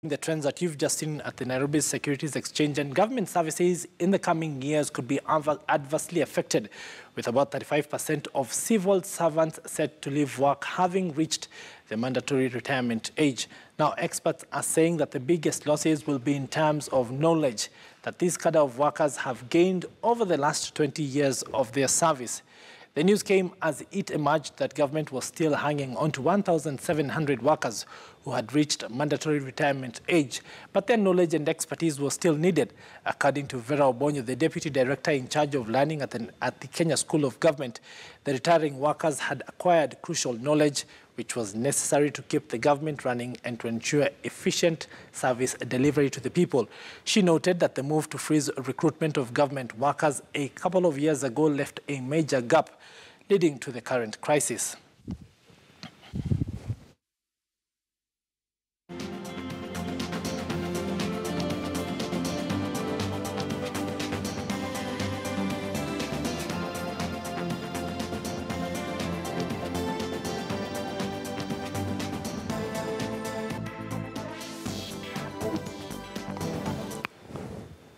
The trends that you've just seen at the Nairobi Securities Exchange and government services in the coming years could be adversely affected, with about 35% of civil servants set to leave work having reached the mandatory retirement age. Now, experts are saying that the biggest losses will be in terms of knowledge that these cadre of workers have gained over the last 20 years of their service. The news came as it emerged that government was still hanging on to 1,700 workers who had reached mandatory retirement age, but their knowledge and expertise was still needed. According to Vera Obonyo, the Deputy Director in charge of learning at the Kenya School of Government, the retiring workers had acquired crucial knowledge which was necessary to keep the government running and to ensure efficient service delivery to the people. She noted that the move to freeze recruitment of government workers a couple of years ago left a major gap, leading to the current crisis.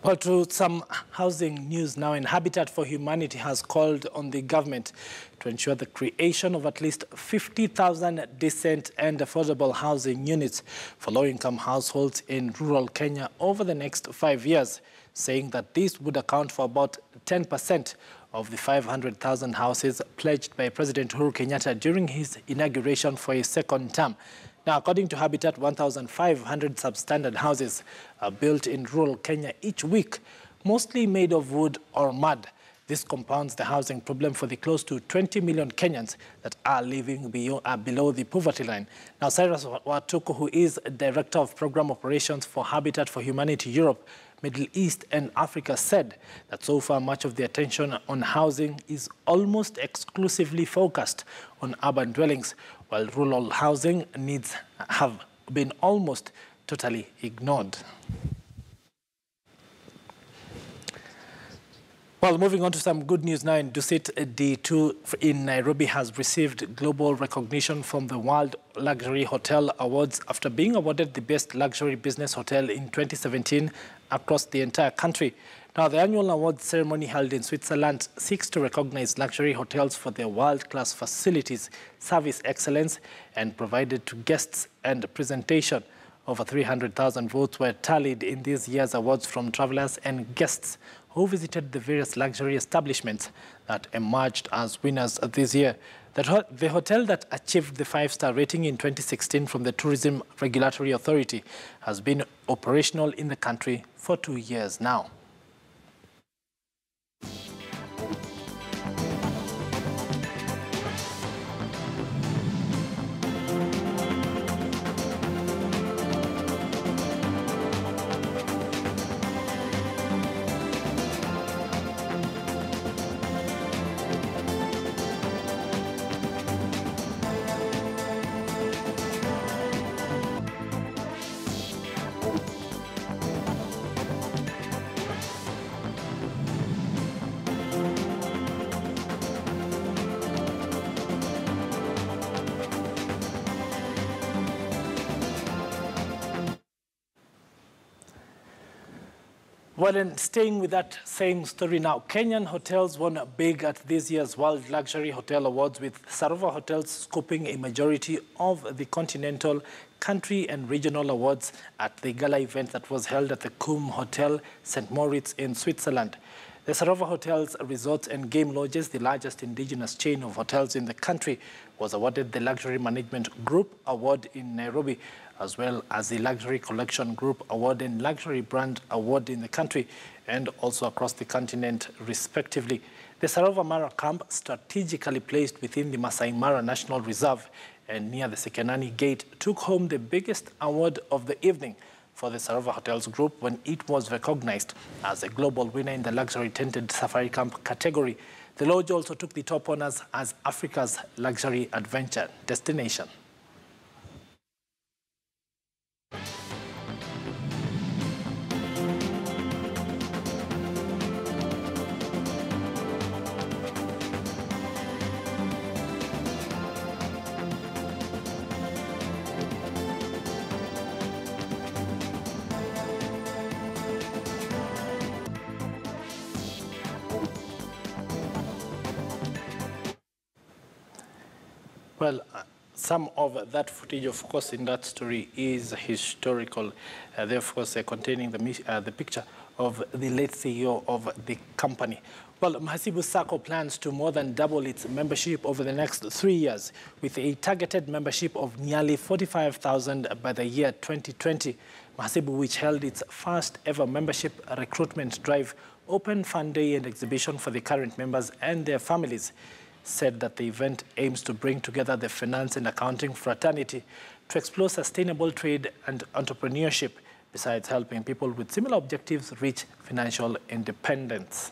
Well, to some housing news now, and Habitat for Humanity has called on the government to ensure the creation of at least 50,000 decent and affordable housing units for low-income households in rural Kenya over the next 5 years, saying that this would account for about 10% of the 500,000 houses pledged by President Uhuru Kenyatta during his inauguration for his second term. Now, according to Habitat, 1,500 substandard houses are built in rural Kenya each week, mostly made of wood or mud. This compounds the housing problem for the close to 20 million Kenyans that are living below the poverty line. Now, Cyrus Watuku, who is Director of Program Operations for Habitat for Humanity Europe, Middle East and Africa, said that so far much of the attention on housing is almost exclusively focused on urban dwellings, while rural housing needs have been almost totally ignored. Well, moving on to some good news now, in Dusit D2 in Nairobi has received global recognition from the World Luxury Hotel Awards after being awarded the Best Luxury Business Hotel in 2017 across the entire country. Now, the annual awards ceremony held in Switzerland seeks to recognize luxury hotels for their world-class facilities, service excellence, and provided to guests and presentation. Over 300,000 votes were tallied in this year's awards from travelers and guests who visited the various luxury establishments that emerged as winners this year. The hotel that achieved the 5-star rating in 2016 from the Tourism Regulatory Authority has been operational in the country for 2 years now. Well, and staying with that same story now, Kenyan hotels won big at this year's World Luxury Hotel Awards, with Sarova hotels scooping a majority of the Continental, Country and Regional Awards at the gala event that was held at the Kum Hotel, St. Moritz in Switzerland. The Sarova Hotels, Resorts and Game Lodges, the largest indigenous chain of hotels in the country, was awarded the Luxury Management Group Award in Nairobi, as well as the Luxury Collection Group Award and Luxury Brand Award in the country and also across the continent, respectively. The Sarova Mara camp, strategically placed within the Masai Mara National Reserve and near the Sekenani Gate, took home the biggest award of the evening for the Sarova Hotels Group when it was recognized as a global winner in the Luxury Tented Safari Camp category. The lodge also took the top honors as Africa's luxury adventure destination. Well, some of that footage, of course, in that story is historical, therefore containing the picture of the late CEO of the company. Well, Mhasibu Sacco plans to more than double its membership over the next 3 years, with a targeted membership of nearly 45,000 by the year 2020. Mhasibu, which held its first ever membership recruitment drive, open fun day and exhibition for the current members and their families, said that the event aims to bring together the finance and accounting fraternity to explore sustainable trade and entrepreneurship, besides helping people with similar objectives reach financial independence.